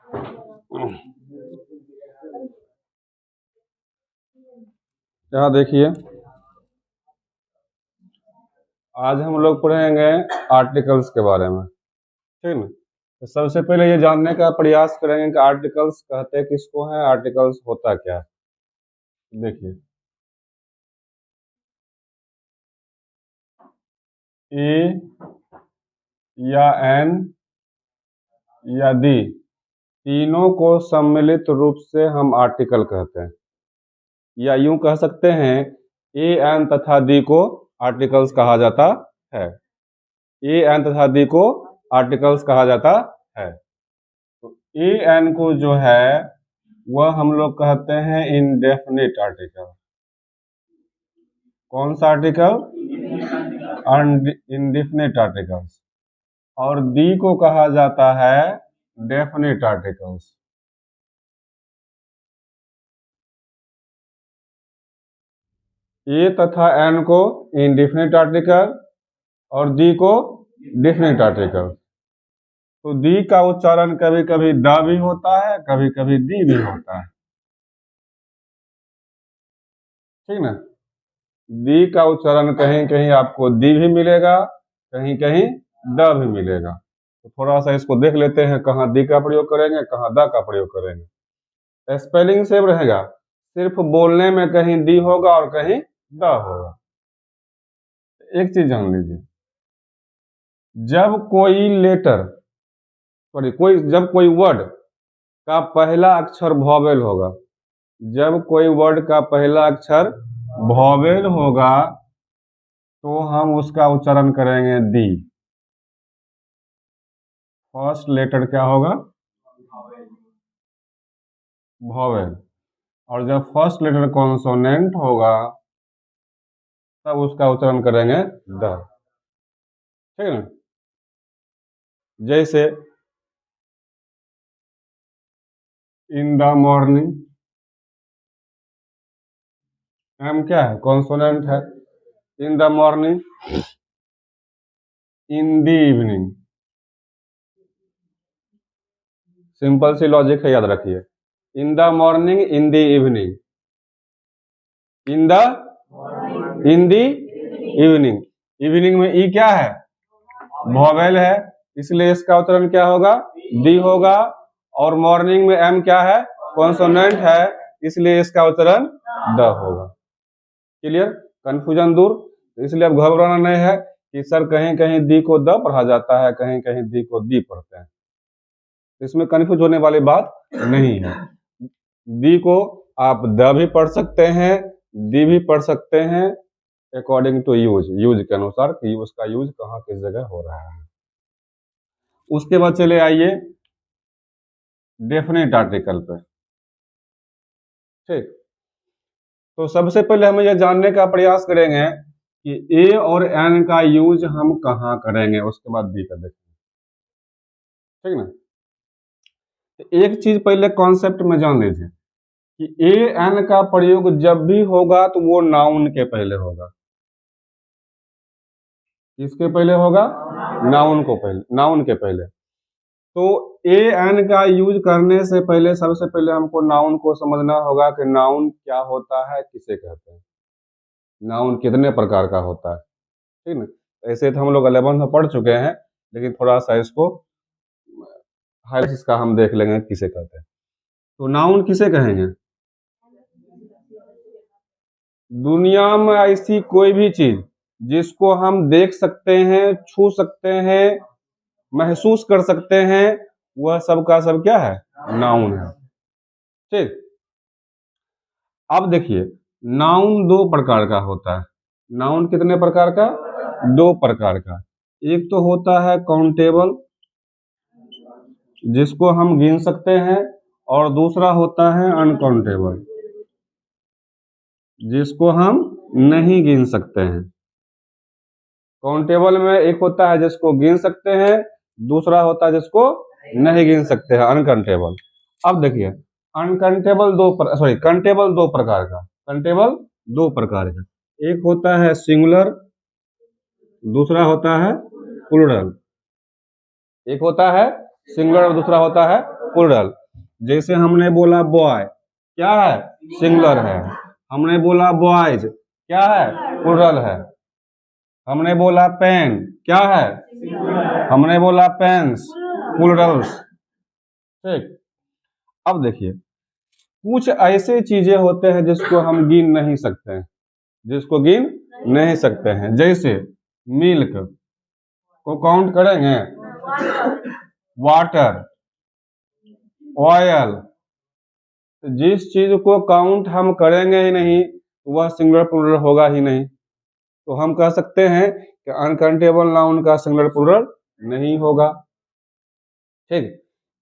यहाँ देखिए, आज हम लोग पढ़ेंगे आर्टिकल्स के बारे में, ठीक ना। तो सबसे पहले ये जानने का प्रयास करेंगे कि आर्टिकल्स कहते किसको हैं, आर्टिकल्स होता क्या है। देखिए, ए या एन या दी, तीनों को सम्मिलित रूप से हम आर्टिकल कहते हैं, या यूं कह सकते हैं ए एन तथा दी को आर्टिकल्स कहा जाता है। ए एन तथा दी को आर्टिकल्स कहा जाता है। तो ए एन को जो है वह हम लोग कहते हैं इंडेफिनिट आर्टिकल। कौन सा आर्टिकल? Indefinite articles. और दी को कहा जाता है डेफिनिट आर्टिकल्स। ए तथा एन को इंडेफिनिट आर्टिकल और दी को डेफिनिट आर्टिकल। तो दी का उच्चारण कभी कभी द भी होता है, कभी कभी दी भी होता है, ठीक ना। दी का उच्चारण कहीं कहीं आपको दी भी मिलेगा, कहीं कहीं द भी मिलेगा। तो थोड़ा सा इसको देख लेते हैं, कहाँ दी का प्रयोग करेंगे, कहाँ द का प्रयोग करेंगे। स्पेलिंग सेम रहेगा, सिर्फ बोलने में कहीं दी होगा और कहीं द होगा। एक चीज जान लीजिए, जब कोई लेटर जब कोई वर्ड का पहला अक्षर वॉवेल होगा, जब कोई वर्ड का पहला अक्षर वॉवेल होगा तो हम उसका उच्चारण करेंगे दी। फर्स्ट लेटर क्या होगा? वॉवेल। और जब फर्स्ट लेटर कॉन्सोनेंट होगा तब उसका उच्चारण करेंगे द, ठीक है ना। जैसे इन द मॉर्निंग, एम क्या है? कॉन्सोनेंट है। In the morning, in the evening, simple सी लॉजिक है, याद रखिए। In the morning, in the evening, in the evening. Evening में ई क्या है? वॉवेल है, इसलिए इसका उच्चारण क्या होगा? दी होगा। और मॉर्निंग में एम क्या है? कॉन्सोनेंट है, इसलिए इसका उच्चारण द होगा। क्लियर? कंफ्यूजन दूर। इसलिए अब घबराना नहीं है कि सर कहीं कहीं दी को द पढ़ा जाता है, कहीं कहीं दी को दी पढ़ते हैं। इसमें कंफ्यूज होने वाली बात नहीं है। दी को आप द भी पढ़ सकते हैं, दी भी पढ़ सकते हैं, अकॉर्डिंग टू यूज के अनुसार कि उसका यूज कहाँ किस जगह हो रहा है। उसके बाद चले आइए डेफिनेट आर्टिकल पे, ठीक। तो सबसे पहले हम यह जानने का प्रयास करेंगे कि ए और एन का यूज हम कहाँ करेंगे, उसके बाद बी का देखेंगे, ठीक ना। तो एक चीज पहले कॉन्सेप्ट में जान लीजिए कि ए एन का प्रयोग जब भी होगा तो वो नाउन के पहले होगा। किसके पहले होगा? नाउन के पहले। तो ए एन का यूज करने से पहले सबसे पहले हमको नाउन को समझना होगा कि नाउन क्या होता है, किसे कहते हैं, नाउन कितने प्रकार का होता है, ठीक ना। ऐसे तो हम लोग 11th में पढ़ चुके हैं, लेकिन थोड़ा सा इसको हाईलाइट इसका हम देख लेंगे किसे कहते हैं। तो नाउन किसे कहेंगे? दुनिया में ऐसी कोई भी चीज जिसको हम देख सकते हैं, छू सकते हैं, महसूस कर सकते हैं, वह सब का सब क्या है? नाउन है, ठीक। अब देखिए, नाउन दो प्रकार का होता है। नाउन कितने प्रकार का? दो प्रकार का। एक तो होता है काउंटेबल, जिसको हम गिन सकते हैं, और दूसरा होता है अनकाउंटेबल, जिसको हम नहीं गिन सकते हैं। काउंटेबल में एक होता है जिसको गिन सकते हैं, दूसरा होता है जिसको नहीं गिन सकते हैं, अनकाउंटेबल। अब देखिए, कंटेबल दो प्रकार का। कंटेबल दो प्रकार का, एक होता है सिंगुलर, दूसरा होता है प्लूरल। एक होता है सिंगुलर और दूसरा होता है प्लूरल। जैसे हमने बोला बॉय, क्या है? सिंगुलर है। हमने बोला बॉयज, क्या है? प्लूरल है। हमने बोला पेन, क्या है? हमने बोला पेन्स, प्लूरल्स। ठीक। अब देखिए, कुछ ऐसे चीजें होते हैं जिसको हम गिन नहीं सकते हैं, जिसको गिन नहीं सकते हैं। जैसे मिल्क को काउंट करेंगे, वाटर, ऑयल। जिस चीज को काउंट हम करेंगे ही नहीं वह सिंगुलर प्लूरल होगा ही नहीं। तो हम कह सकते हैं कि अनकाउंटेबल नाउन का सिंगुलर प्लूरल नहीं होगा। ठीक।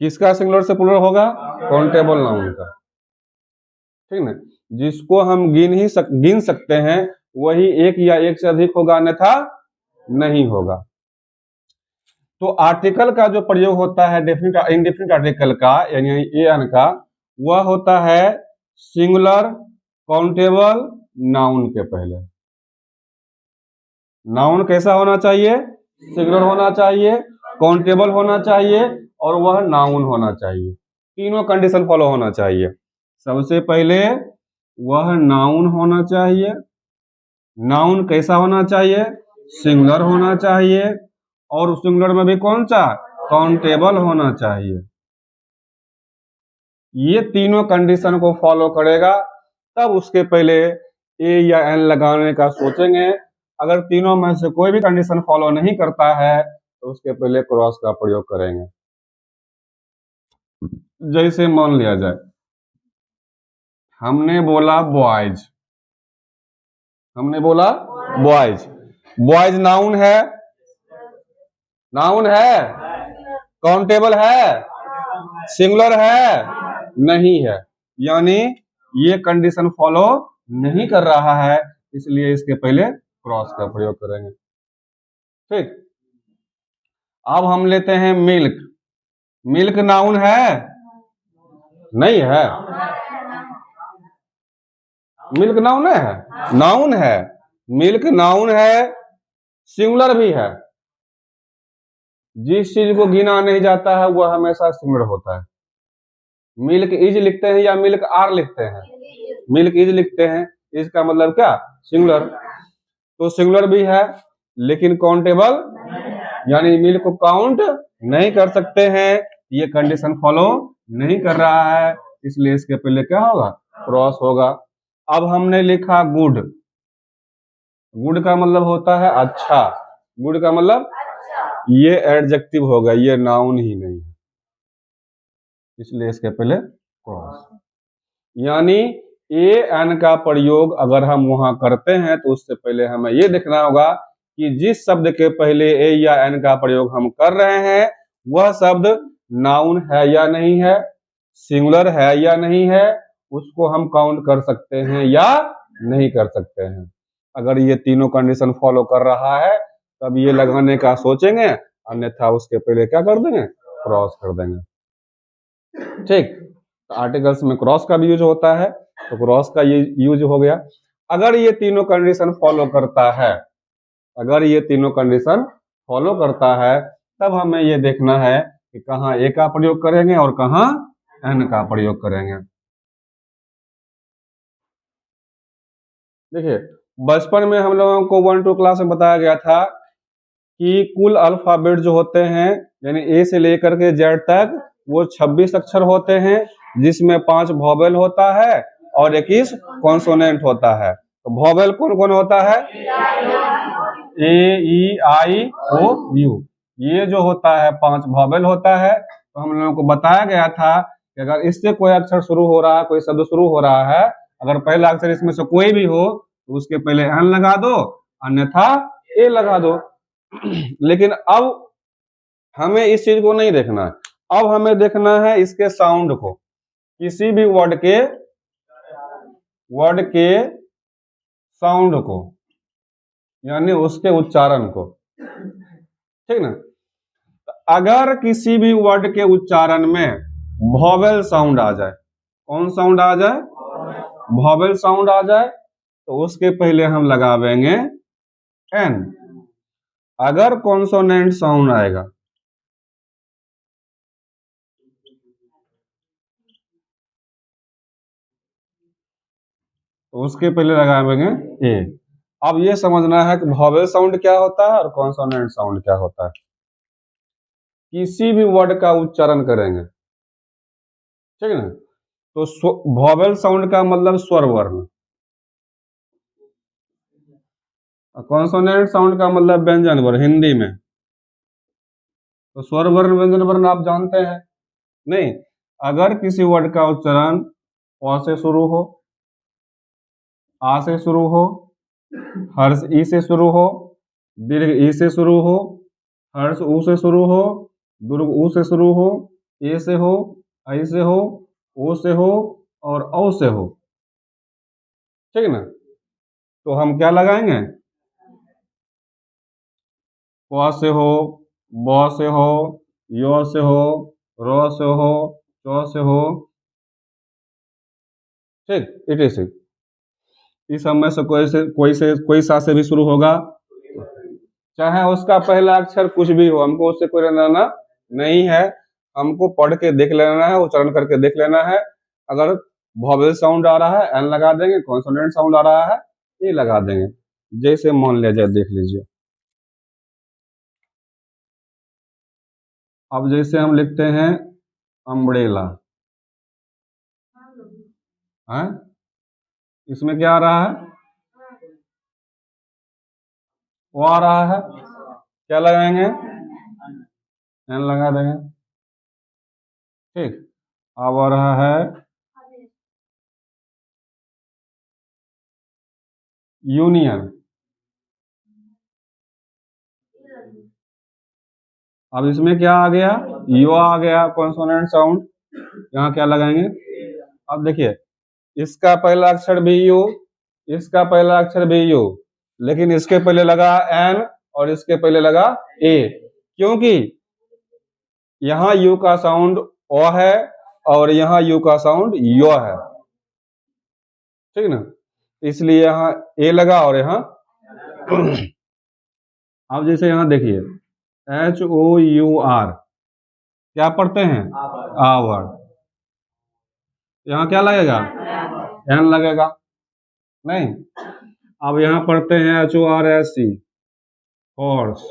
किसका सिंगुलर से प्लूरल होगा? काउंटेबल नाउन का। ठीक ना। जिसको हम गिन सकते हैं वही एक या एक से अधिक होगा, अन्यथा नहीं होगा। तो आर्टिकल का जो प्रयोग होता है डेफिनिट इंडेफिनिट आर्टिकल का, यानी एन का, वह होता है सिंगुलर काउंटेबल नाउन के पहले। नाउन कैसा होना चाहिए? सिंगुलर होना चाहिए, काउंटेबल होना चाहिए और वह नाउन होना चाहिए। तीनों कंडीशन फॉलो होना चाहिए। सबसे पहले वह नाउन होना चाहिए। नाउन कैसा होना चाहिए? सिंगुलर होना चाहिए और सिंगुलर में भी कौन सा? काउंटेबल होना चाहिए। ये तीनों कंडीशन को फॉलो करेगा तब उसके पहले ए या एन लगाने का सोचेंगे। अगर तीनों में से कोई भी कंडीशन फॉलो नहीं करता है तो उसके पहले क्रॉस का प्रयोग करेंगे। जैसे मान लिया जाए हमने बोला बॉयज, हमने बोला बॉयज। बॉयज नाउन है? नाउन है? काउंटेबल है? सिंगुलर है? नहीं है। यानी ये कंडीशन फॉलो नहीं कर रहा है, इसलिए इसके पहले क्रॉस का प्रयोग करेंगे। ठीक। अब हम लेते हैं मिल्क। मिल्क नाउन है? नहीं है। मिल्क नाउन है? नाउन है। मिल्क नाउन है, सिंगुलर भी है। जिस चीज को गिना नहीं जाता है वह हमेशा सिंगुलर होता है। मिल्क इज लिखते हैं या मिल्क आर लिखते हैं? मिल्क इज लिखते हैं, इसका मतलब क्या? सिंगुलर। तो सिंगुलर भी है लेकिन काउंटेबल, यानी मिल्क को काउंट नहीं कर सकते हैं। ये कंडीशन फॉलो नहीं कर रहा है, इसलिए इसके पहले क्या होगा? क्रॉस होगा। अब हमने लिखा गुड। गुड का मतलब होता है अच्छा। गुड का मतलब ये एडजेक्टिव होगा, ये नाउन ही नहीं है, इसलिए इसके पहले क्रॉस। यानी ए एन का प्रयोग अगर हम वहां करते हैं तो उससे पहले हमें ये देखना होगा कि जिस शब्द के पहले ए या एन का प्रयोग हम कर रहे हैं वह शब्द नाउन है या नहीं है, सिंगुलर है या नहीं है, उसको हम काउंट कर सकते हैं या नहीं कर सकते हैं। अगर ये तीनों कंडीशन फॉलो कर रहा है तब ये लगाने का सोचेंगे, अन्यथा उसके पहले क्या कर देंगे? क्रॉस कर देंगे। ठीक। तो आर्टिकल्स में क्रॉस का भी यूज होता है, तो क्रॉस का ये यूज हो गया। अगर ये तीनों कंडीशन फॉलो करता है, अगर ये तीनों कंडीशन फॉलो करता है तब हमें ये देखना है कि कहाँ ए का प्रयोग करेंगे और कहाँ एन का प्रयोग करेंगे। देखिए, बचपन में हम लोगों को 1-2 क्लास में बताया गया था कि कुल अल्फाबेट जो होते हैं यानी ए से लेकर के जेड तक वो 26 अक्षर होते हैं, जिसमें 5 वॉवेल होता है और 21 कॉन्सोनेंट होता है। तो वॉवेल कौन कौन होता है? ए ई आई ओ यू। ये जो होता है 5 वॉवेल होता है। तो हम लोगों को बताया गया था कि अगर इससे कोई अक्षर शुरू हो रहा है, कोई शब्द शुरू हो रहा है, अगर पहला अक्षर इसमें से कोई भी हो तो उसके पहले एन लगा दो, अन्यथा ए लगा दो। लेकिन अब हमें इस चीज को नहीं देखना है, अब हमें देखना है इसके साउंड को, किसी भी वर्ड के साउंड को, यानी उसके उच्चारण को। ठीक ना। अगर किसी भी वर्ड के उच्चारण में वॉवेल साउंड आ जाए, कौन साउंड आ जाए? वॉवेल साउंड आ जाए, तो उसके पहले हम लगावेंगे एन। अगर कॉन्सोनेंट साउंड आएगा, तो उसके पहले लगाएंगे ए। अब ये समझना है कि वॉवेल साउंड क्या होता है और कॉन्सोनेंट साउंड क्या होता है। किसी भी वर्ड का उच्चारण करेंगे, ठीक है ना, तो वॉवेल साउंड का मतलब स्वर वर्ण, कॉन्सोनेंट साउंड का मतलब व्यंजन वर्ण हिंदी में। तो स्वर वर्ण व्यंजन वर्ण आप जानते हैं नहीं। अगर किसी वर्ड का उच्चारण अ से शुरू हो, आ से शुरू हो, हर्ष ई से शुरू हो, दीर्घ ई से शुरू हो, हर्ष ऊ से शुरू हो, दुर्ग ऊ से शुरू हो, ए से हो, ऐ से हो, ओ से हो और औ से हो, ठीक है ना, तो हम क्या लगाएंगे, क से हो, ब से हो, य से हो, र से हो, च से हो, ठीक, इट इज इस सब में से कोई सा से भी शुरू होगा, चाहे उसका पहला अक्षर कुछ भी हो, हमको उससे कोई लेना नहीं है। हमको पढ़ के देख लेना है, उच्चारण करके देख लेना है। अगर वॉवेल साउंड आ रहा है एन लगा देंगे, कॉन्सोनेंट साउंड आ रहा है ए लगा देंगे, जैसे मान लिया जाए देख लीजिए। अब जैसे हम लिखते हैं अम्ब्रेला, है इसमें क्या आ रहा है, वो आ रहा है, क्या लगाएंगे, एन लगा देंगे, ठीक। अब आ रहा है यूनियन, अब इसमें क्या आ गया, यो आ गया कॉन्सोनेंट साउंड, यहाँ क्या लगाएंगे। अब देखिए इसका पहला अक्षर भी यू, इसका पहला अक्षर भी यू, लेकिन इसके पहले लगा एन और इसके पहले लगा ए, क्योंकि यहाँ यू का साउंड ओ है और यहाँ यू का साउंड यो है, ठीक ना, इसलिए यहाँ ए लगा और यहाँ अब जैसे यहाँ देखिए HOUR क्या पढ़ते हैं, आवर, यहाँ क्या लगेगा, एन लगेगा नहीं। अब यहाँ पढ़ते हैं HORSE हॉर्स,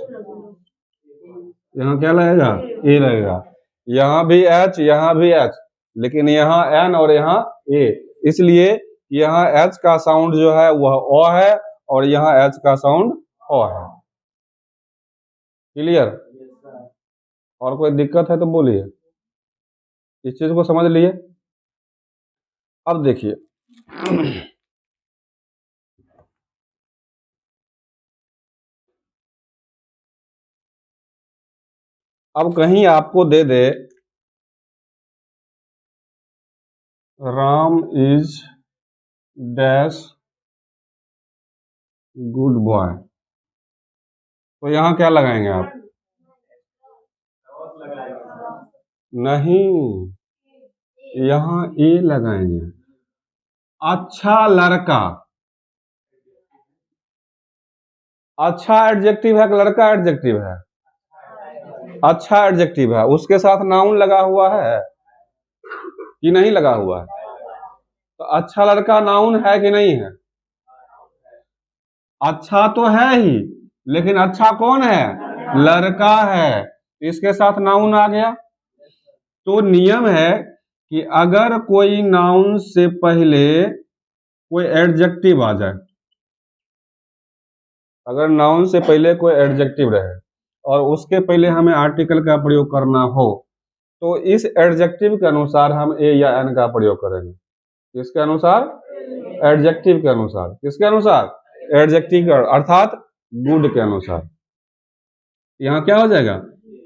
यहाँ क्या लगेगा, ए लगेगा। यहाँ भी एच, यहाँ भी एच, लेकिन यहाँ एन और यहाँ ए, इसलिए यहाँ एच का साउंड जो है वह ओ है और यहाँ एच का साउंड ओ है। क्लियर, और कोई दिक्कत है तो बोलिए, इस चीज को समझ लिए। अब देखिए अब कहीं आपको दे दे Ram is dash good boy, तो यहाँ क्या लगाएंगे आप, नहीं, यहाँ ए लगाएंगे। अच्छा लड़का, अच्छा एडजेक्टिव है कि लड़का एडजेक्टिव है, अच्छा एडजेक्टिव है, उसके साथ नाउन लगा हुआ है कि नहीं लगा हुआ है, तो अच्छा लड़का नाउन है कि नहीं है, अच्छा तो है ही, लेकिन अच्छा कौन है, लड़का है, इसके साथ नाउन आ गया। तो नियम है कि अगर कोई नाउन से पहले कोई एडजेक्टिव आ जाए, अगर नाउन से पहले कोई एडजेक्टिव रहे और उसके पहले हमें आर्टिकल का प्रयोग करना हो, तो इस एडजेक्टिव के अनुसार हम ए या एन का प्रयोग करेंगे। किसके अनुसार, एडजेक्टिव के अनुसार, किसके अनुसार, एडजेक्टिव का, अर्थात गुड के अनुसार। यहाँ क्या हो जाएगा,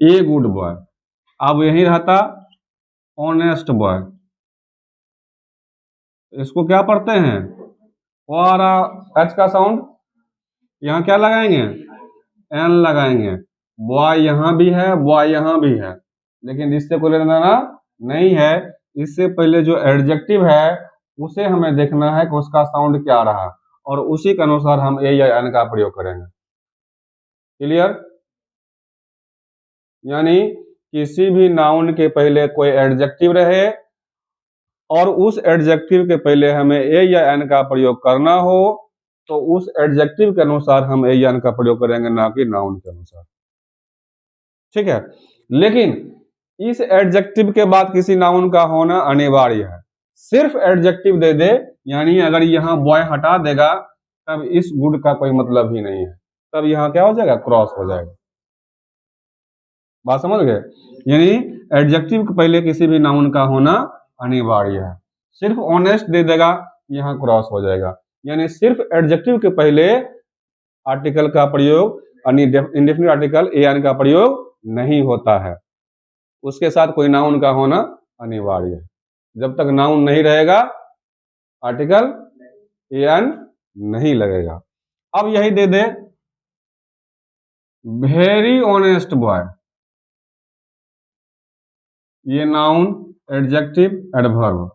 ए गुड बॉय, अब यही रहता ऑनेस्ट बॉय, इसको क्या पढ़ते हैं, और एच का साउंड, यहाँ क्या लगाएंगे, एन लगाएंगे। बॉय यहाँ भी है, बॉय यहाँ भी है, लेकिन इससे कोई लेना नहीं है। इससे पहले जो एडजेक्टिव है उसे हमें देखना है कि उसका साउंड क्या रहा, और उसी के अनुसार हम ए या एन का प्रयोग करेंगे। क्लियर, यानी किसी भी नाउन के पहले कोई एडजेक्टिव रहे और उस एडजेक्टिव के पहले हमें ए या एन का प्रयोग करना हो तो उस एडजेक्टिव के अनुसार हम ए या एन का प्रयोग करेंगे, ना कि नाउन के अनुसार। ठीक है, लेकिन इस एडजेक्टिव के बाद किसी नाउन का होना अनिवार्य है। सिर्फ एडजेक्टिव दे दे, यानी अगर यहाँ बॉय हटा देगा तब इस गुड का कोई मतलब ही नहीं है, तब यहाँ क्या हो जाएगा, क्रॉस हो जाएगा। बात समझ गए? यानी एडजेक्टिव के पहले किसी भी नाउन का होना अनिवार्य है। सिर्फ ऑनेस्ट दे देगा, यहाँ क्रॉस हो जाएगा। यानी सिर्फ एडजेक्टिव के पहले आर्टिकल का प्रयोग, इंडेफिनिट आर्टिकल ए एन का प्रयोग नहीं होता है, उसके साथ कोई नाउन का होना अनिवार्य है। जब तक नाउन नहीं रहेगा आर्टिकल ए एन नहीं लगेगा। अब यही दे दे, वेरी ऑनेस्ट बॉय, ये नाउन, एडजेक्टिव, एडवर्ब।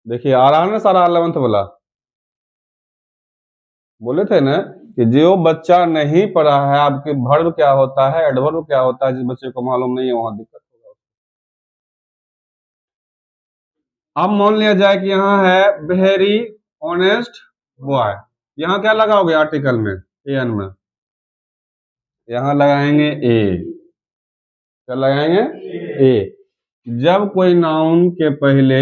देखिए आ रहा है ना सारा 11th वाला। बोले थे ना कि जो बच्चा नहीं पढ़ा है आपके वर्ब क्या होता है, एडवर्ब क्या होता है, जिस बच्चे को मालूम नहीं है वहां दिक्कत होगा। अब मान लिया जाए कि यहाँ है वेरी ऑनेस्ट बॉय, यहाँ क्या लगाओगे आर्टिकल में, ए एन में, यहाँ लगाएंगे ए। क्या लगाएंगे, ए। जब कोई नाउन के पहले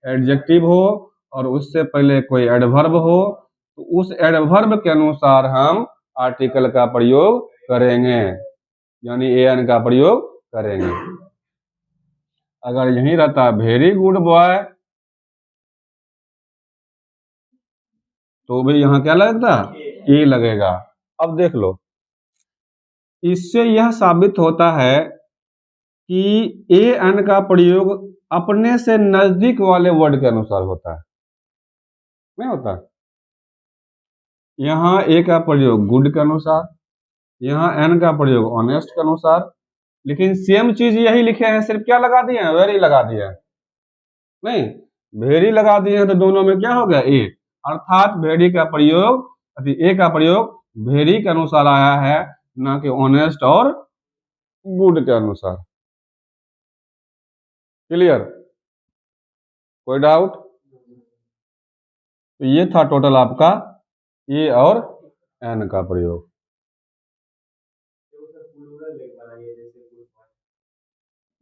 एडजेक्टिव हो और उससे पहले कोई एडवर्ब हो तो उस एडवर्ब के अनुसार हम आर्टिकल का प्रयोग करेंगे, यानी ए एन का प्रयोग करेंगे। अगर यही रहता वेरी गुड बॉय तो भी यहाँ क्या लगता, ए लगेगा। अब देख लो, इससे यह साबित होता है कि ए एन का प्रयोग अपने से नजदीक वाले वर्ड के अनुसार होता है, नहीं होता। यहाँ ए का प्रयोग गुड के अनुसार, यहाँ एन का प्रयोग ऑनेस्ट के अनुसार, लेकिन सेम चीज यही लिखे हैं, सिर्फ क्या लगा दिए हैं, वेरी लगा दिए हैं। नहीं, वेरी लगा दिए हैं तो दोनों में क्या हो गया, ए। अर्थात वेरी का प्रयोग, ए का प्रयोग वेरी के अनुसार आया है, ना कि ऑनेस्ट और गुड के अनुसार। क्लियर? कोई डाउट? तो ये था टोटल आपका ए और एन का प्रयोग।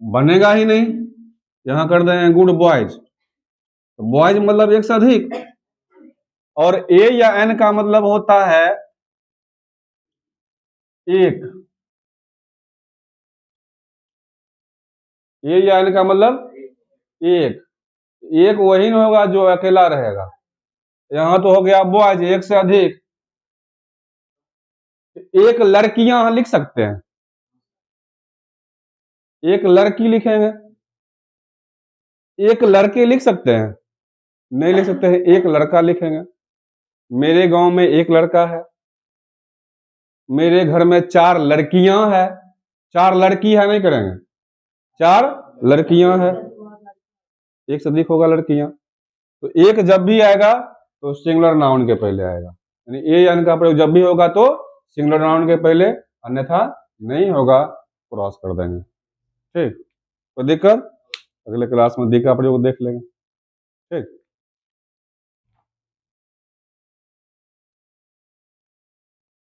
बनेगा ही नहीं, यहां कर देंगे गुड बॉयज, तो बॉयज मतलब एक से अधिक, और ए या एन का मतलब होता है एक। ए या एन का मतलब एक, एक वही नहीं होगा जो अकेला रहेगा। यहां तो हो गया बॉयज एक से अधिक, एक लड़कियां लिख सकते हैं, एक लड़की लिखेंगे, एक लड़के लिख सकते हैं, नहीं लिख सकते हैं, एक लड़का लिखेंगे। मेरे गांव में एक लड़का है, मेरे घर में 4 लड़कियां हैं, 4 लड़की है, नहीं करेंगे, 4 लड़कियां हैं, एक से अधिक होगा लड़कियां। तो एक जब भी आएगा तो सिंगुलर नाउन के पहले आएगा, यानी ए एन का प्रयोग जब भी होगा तो सिंगुलर नाउन के पहले, अन्यथा नहीं होगा, क्रॉस कर देंगे। ठीक, तो दिक्कत अगले क्लास में दी का प्रयोग देख लेंगे। ठीक।